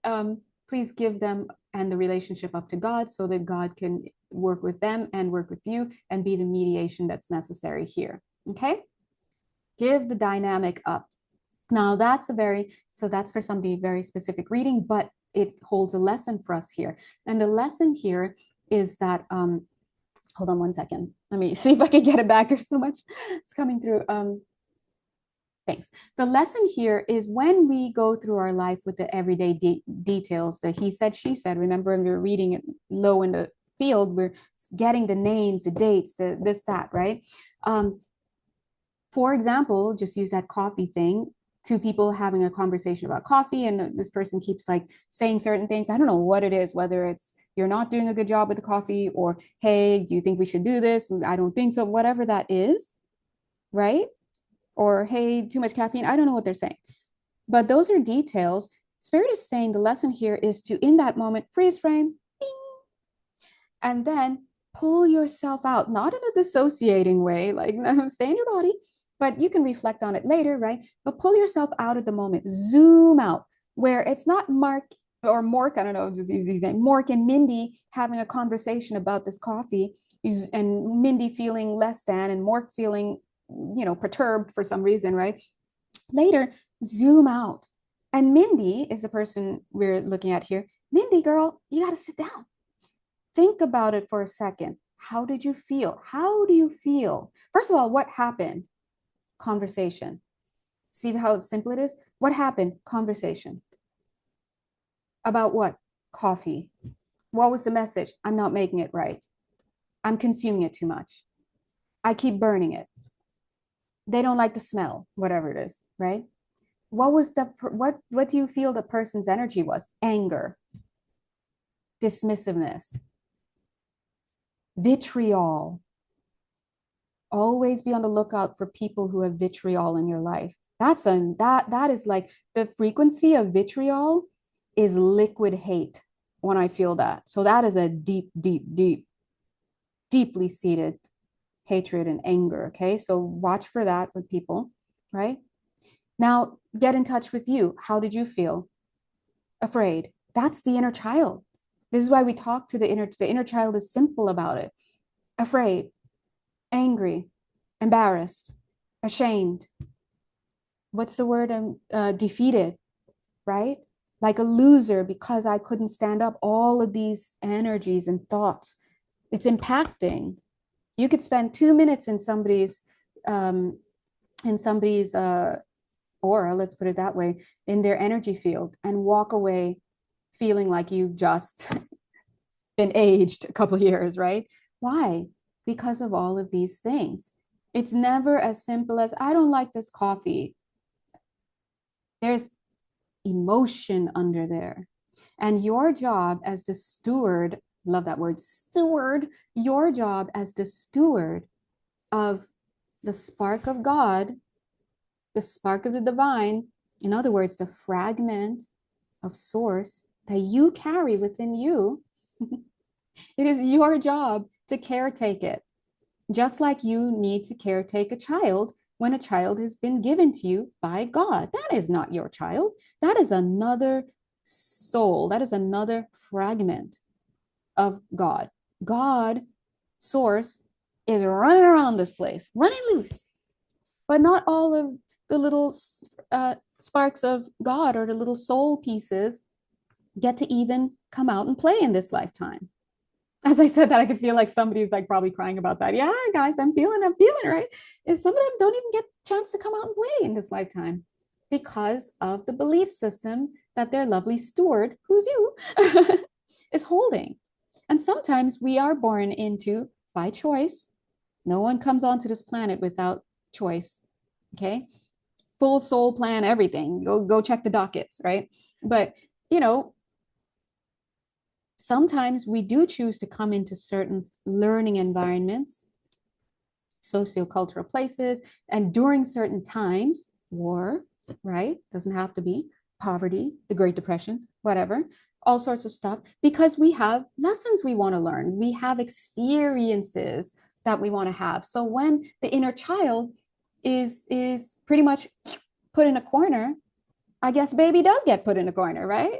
A: please give them and the relationship up to God so that God can work with them and work with you and be the mediation that's necessary here. Okay? Give the dynamic up. Now that's for somebody very specific reading, but it holds a lesson for us here. And the lesson here is that, hold on one second. Let me see if I can get it back. There's so much it's coming through. Thanks. The lesson here is when we go through our life with the everyday details, the he said, she said, remember when we were reading it low in the field, we're getting the names, the dates, the this, that, right? For example, just use that coffee thing. Two people having a conversation about coffee, and this person keeps like saying certain things. I don't know what it is, whether it's you're not doing a good job with the coffee, or hey, do you think we should do this? I don't think so. Whatever that is, right? Or hey, too much caffeine. I don't know what they're saying, but those are details. Spirit is saying the lesson here is to, in that moment, freeze frame, ding, and then pull yourself out, not in a dissociating way, like stay in your body, but you can reflect on it later, right? But pull yourself out of the moment, zoom out, where it's not Mark or Mork, I don't know, just easy name, Mork and Mindy having a conversation about this coffee, and Mindy feeling less than, and Mork feeling, perturbed for some reason, right? Later, zoom out. And Mindy is the person we're looking at here. Mindy, girl, you got to sit down. Think about it for a second. How did you feel? How do you feel? First of all, what happened? Conversation. See how simple it is? What happened? Conversation. About what? Coffee. What was the message? I'm not making it right. I'm consuming it too much. I keep burning it. They don't like the smell, whatever it is, right? What do you feel the person's energy was? Anger, dismissiveness, vitriol. Always be on the lookout for people who have vitriol in your life. That is like the frequency of vitriol is liquid hate when I feel that. So that is a deeply seated hatred and anger. Okay. So watch for that with people, right? Now get in touch with you. How did you feel? Afraid. That's the inner child. This is why we talk to the inner child is simple about it. Afraid, angry, embarrassed, ashamed. What's the word? Defeated, right? Like a loser because I couldn't stand up. All of these energies and thoughts, it's impacting. You could spend 2 minutes um, in somebody's aura, let's put it that way, in their energy field, and walk away feeling like you've just been aged a couple of years, right? Why? Because of all of these things. It's never as simple as I don't like this coffee. There's emotion under there. And your job as the steward, love that word, steward, your job as the steward of the spark of God, the spark of the divine, in other words, the fragment of source that you carry within you, it is your job to caretake it. Just like you need to caretake a child when a child has been given to you by God. That is not your child. That is another soul. That is another fragment of God. God, source, is running around this place, running loose. But not all of the little sparks of God or the little soul pieces get to even come out and play in this lifetime. As I said that, I could feel like somebody's like probably crying about that. Yeah, guys, I'm feeling it, right? Is some of them don't even get a chance to come out and play in this lifetime because of the belief system that their lovely steward, who's you, is holding. And sometimes we are born into by choice. No one comes onto this planet without choice. Okay. Full soul plan, everything. Go check the dockets, right? But you know, sometimes we do choose to come into certain learning environments, sociocultural places, and during certain times, war, right? Doesn't have to be poverty, the Great Depression, whatever, all sorts of stuff, because we have lessons we want to learn. We have experiences that we want to have. So when the inner child is pretty much put in a corner, I guess baby does get put in a corner, right?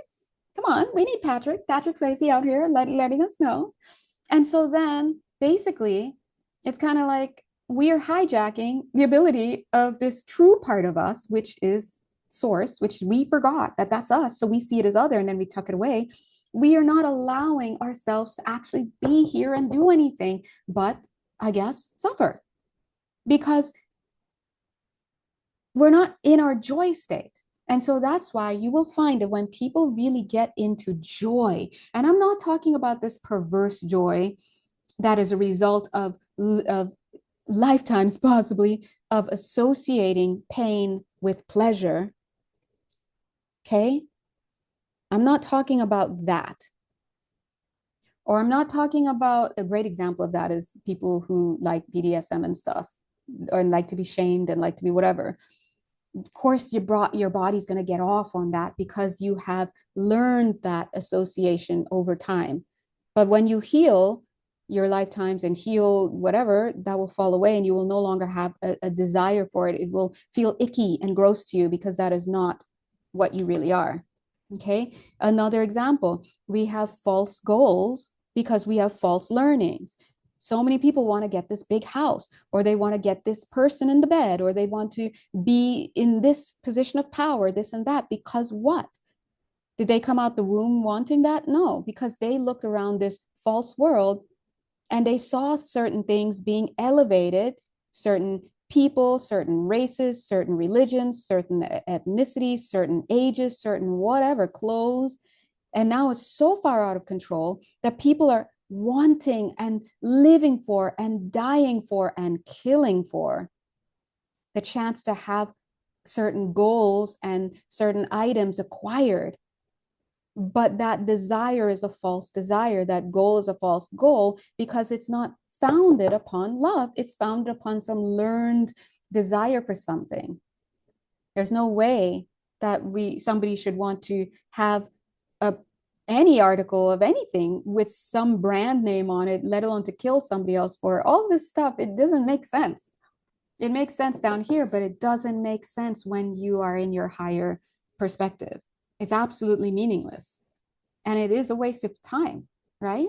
A: Come on, we need Patrick Swayze out here letting us know. And so then basically, it's kind of like we are hijacking the ability of this true part of us, which is source, which we forgot that that's us. So we see it as other and then we tuck it away. We are not allowing ourselves to actually be here and do anything but, I guess, suffer because we're not in our joy state. And so that's why you will find that when people really get into joy, and I'm not talking about this perverse joy that is a result of lifetimes possibly of associating pain with pleasure. Okay. I'm not talking about that. Or I'm not talking about a great example of that is people who like BDSM and stuff, or like to be shamed and like to be whatever. Of course, your body's going to get off on that because you have learned that association over time. But when you heal your lifetimes and heal whatever, that will fall away and you will no longer have a desire for it. It will feel icky and gross to you because that is not what you really are. Okay. Another example, we have false goals because we have false learnings. So many people want to get this big house, or they want to get this person in the bed, or they want to be in this position of power, this and that, because what? Did they come out the womb wanting that? No, because they looked around this false world and they saw certain things being elevated, certain people, certain races, certain religions, certain ethnicities, certain ages, certain whatever, clothes. And now it's so far out of control that people are wanting and living for and dying for and killing for the chance to have certain goals and certain items acquired. But that desire is a false desire. That goal is a false goal because it's not founded upon love. It's founded upon some learned desire for something. There's no way that somebody should want to have a any article of anything with some brand name on it, let alone to kill somebody else for all this stuff. It doesn't make sense. It makes sense down here, but it doesn't make sense when you are in your higher perspective. It's absolutely meaningless. And it is a waste of time, right?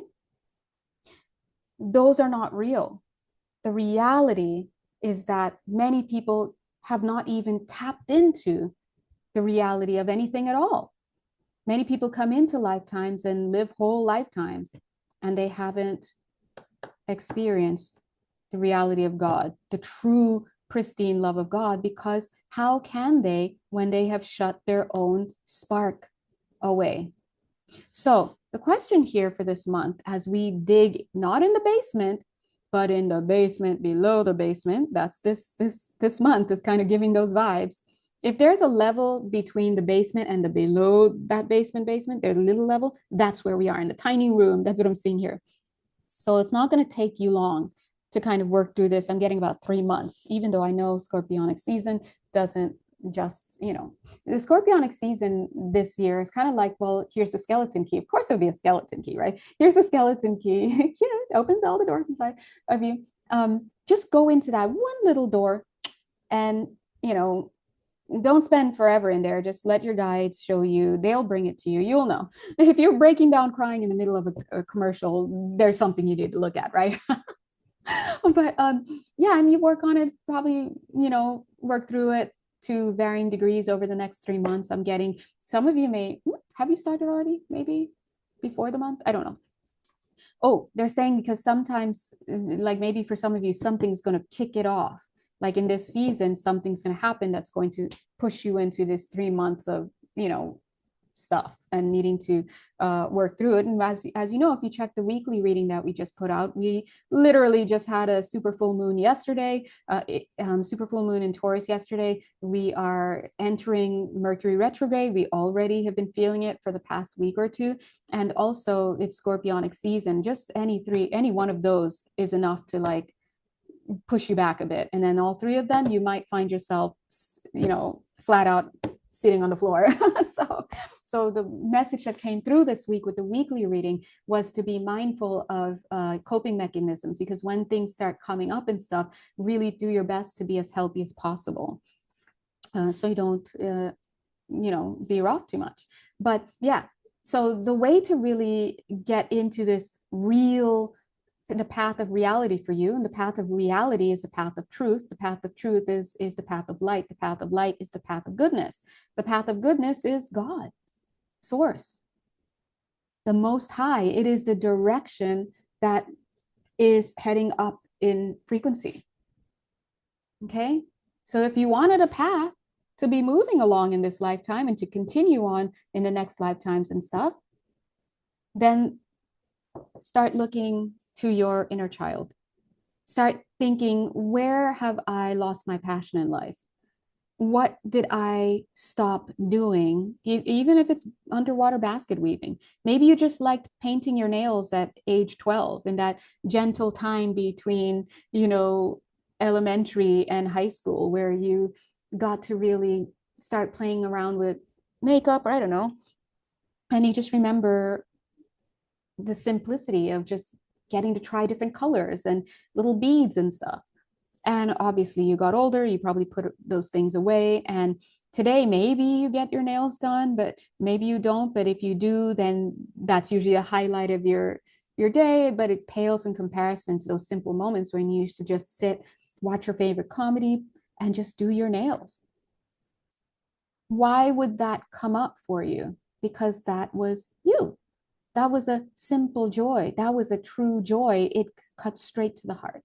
A: Those are not real. The reality is that many people have not even tapped into the reality of anything at all. Many people come into lifetimes and live whole lifetimes, and they haven't experienced the reality of God, the true pristine love of God, because how can they when they have shut their own spark away? So the question here for this month, as we dig not in the basement, but in the basement below the basement, that's this month is kind of giving those vibes. If there's a level between the basement and the below that basement, there's a little level, that's where we are in the tiny room. That's what I'm seeing here. So it's not going to take you long to kind of work through this. I'm getting about 3 months, even though I know scorpionic season doesn't just, the scorpionic season this year is kind of like, well, here's the skeleton key. Of course, it would be a skeleton key, right? Here's a skeleton key. It opens all the doors inside of you. Just go into that one little door and, don't spend forever in there. Just let your guides show you. They'll bring it to you. You'll know. If you're breaking down crying in the middle of a commercial, there's something you need to look at, right? But yeah, and you work on it, probably, work through it to varying degrees over the next 3 months. I'm getting, some of you have you started already? Maybe before the month? I don't know. Oh, they're saying because sometimes, like maybe for some of you, something's going to kick it off. Like in this season, something's going to happen that's going to push you into this 3 months of, stuff and needing to work through it. And as you know, if you check the weekly reading that we just put out, we literally just had a super full moon yesterday, super full moon in Taurus yesterday. We are entering Mercury retrograde. We already have been feeling it for the past week or two. And also it's scorpionic season. Just any one of those is enough to like push you back a bit. And then all three of them, you might find yourself, flat out sitting on the floor. So the message that came through this week with the weekly reading was to be mindful of coping mechanisms, because when things start coming up and stuff, really do your best to be as healthy as possible. So you don't, veer off too much. But yeah, so the way to really get into this the path of reality for you, and the path of reality is the path of truth. The path of truth is the path of light. The path of light is the path of goodness. The path of goodness is God, source, the most high. It is the direction that is heading up in frequency. Okay, so if you wanted a path to be moving along in this lifetime and to continue on in the next lifetimes and stuff, then start looking to your inner child. Start thinking, where have I lost my passion in life? What did I stop doing? Even if it's underwater basket weaving. Maybe you just liked painting your nails at age 12, in that gentle time between, elementary and high school, where you got to really start playing around with makeup, or I don't know. And you just remember the simplicity of just getting to try different colors and little beads and stuff. And obviously you got older, you probably put those things away. And today, maybe you get your nails done, but maybe you don't. But if you do, then that's usually a highlight of your day, but it pales in comparison to those simple moments when you used to just sit, watch your favorite comedy, and just do your nails. Why would that come up for you? Because that was you. That was a simple joy. That was a true joy. It cut straight to the heart.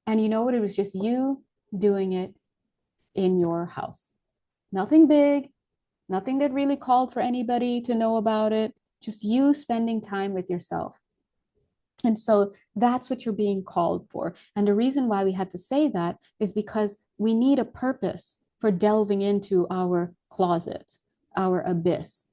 A: And you know what? It was just you doing it in your house. Nothing big, nothing that really called for anybody to know about it. Just you spending time with yourself. And so that's what you're being called for. And the reason why we had to say that is because we need a purpose for delving into our closet, our abyss.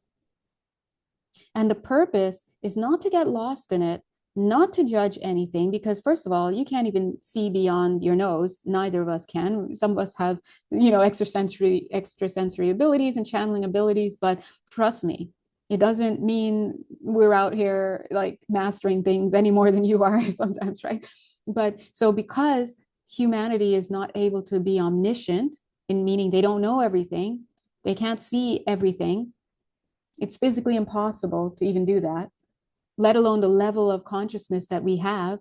A: And the purpose is not to get lost in it, not to judge anything, because first of all, you can't even see beyond your nose. Neither of us can. Some of us have, extrasensory abilities and channeling abilities, but trust me, it doesn't mean we're out here like mastering things any more than you are sometimes, right? But so because humanity is not able to be omniscient, in meaning they don't know everything, they can't see everything, it's physically impossible to even do that, let alone the level of consciousness that we have.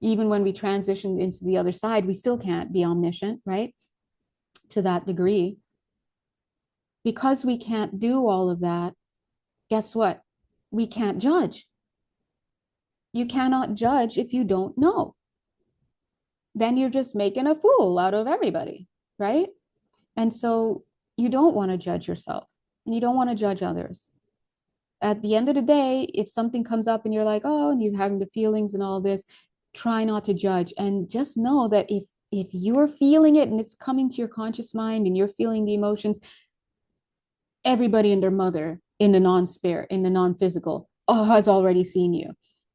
A: Even when we transition into the other side, we still can't be omniscient, right? To that degree. Because we can't do all of that, guess what? We can't judge. You cannot judge if you don't know. Then you're just making a fool out of everybody, right? And so you don't want to judge yourself and you don't want to judge others. At the end of the day, if something comes up and you're like, oh, and you're having the feelings and all this, try not to judge and just know that if you're feeling it and it's coming to your conscious mind and you're feeling the emotions, everybody and their mother in the non-spirit, in the non-physical, has already seen you.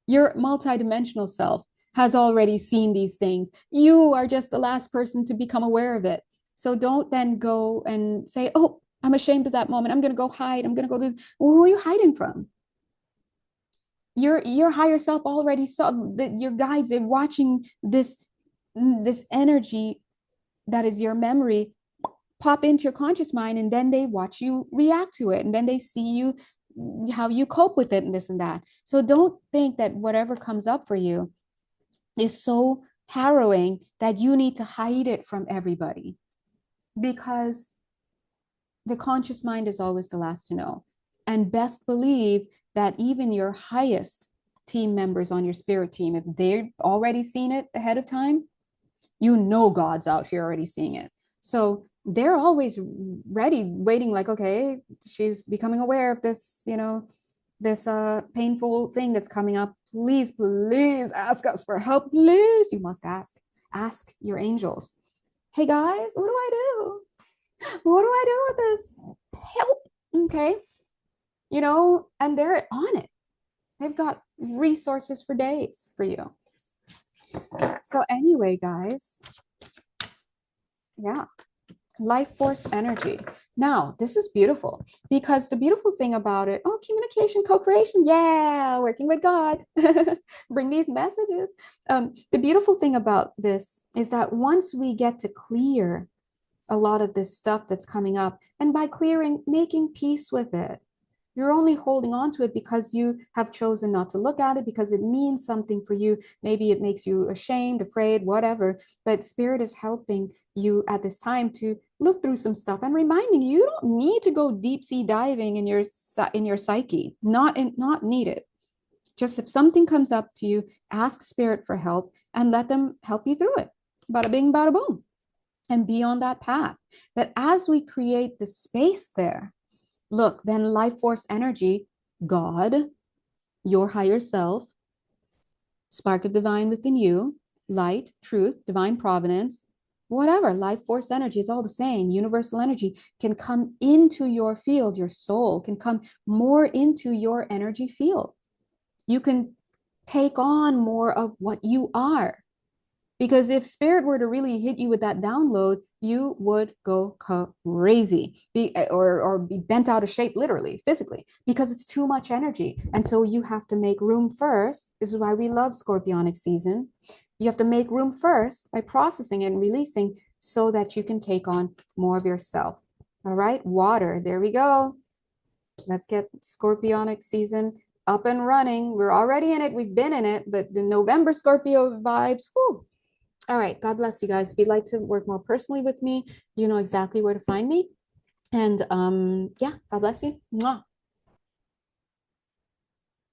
A: Your multidimensional self has already seen these things. You are just the last person to become aware of it. So don't then go and say, oh, I'm ashamed of that moment. I'm going to go hide. I'm going to go this. Well, who are you hiding from? Your higher self already saw that your guides are watching this energy that is your memory pop into your conscious mind, and then they watch you react to it, and then they see you how you cope with it and this and that. So don't think that whatever comes up for you is so harrowing that you need to hide it from everybody, because the conscious mind is always the last to know. And best believe that even your highest team members on your spirit team, if they've already seen it ahead of time, you know God's out here already seeing it. So they're always ready, waiting, like, okay, she's becoming aware of this, this painful thing that's coming up. Please, please ask us for help. Please, you must ask. Ask your angels. Hey guys, what do I do? What do I do with this? Help. Okay. And they're on it. They've got resources for days for you. So anyway, guys, yeah, life force energy. Now, this is beautiful because the beautiful thing about it, oh, communication, co-creation, yeah, working with God, bring these messages. The beautiful thing about this is that once we get to clear a lot of this stuff that's coming up, and by clearing, making peace with it, you're only holding on to it because you have chosen not to look at it, because it means something for you. Maybe it makes you ashamed, afraid, whatever. But Spirit is helping you at this time to look through some stuff and reminding you, you don't need to go deep sea diving in your psyche. Not needed. Just if something comes up to you, ask Spirit for help and let them help you through it. Bada bing, bada boom. And be on that path. But as we create the space there, look, then life force energy, God, your higher self, spark of divine within you, light, truth, divine providence, whatever, life force energy, it's all the same. Universal energy can come into your field. Your soul can come more into your energy field. You can take on more of what you are. Because if Spirit were to really hit you with that download, you would go crazy, or be bent out of shape, literally, physically, because it's too much energy. And so you have to make room first. This is why we love Scorpionic season. You have to make room first by processing and releasing so that you can take on more of yourself. All right, water, there we go. Let's get Scorpionic season up and running. We're already in it. We've been in it, but the November Scorpio vibes, whoo. All right. God bless you guys. If you'd like to work more personally with me, you know exactly where to find me. And yeah, God bless you. Mwah.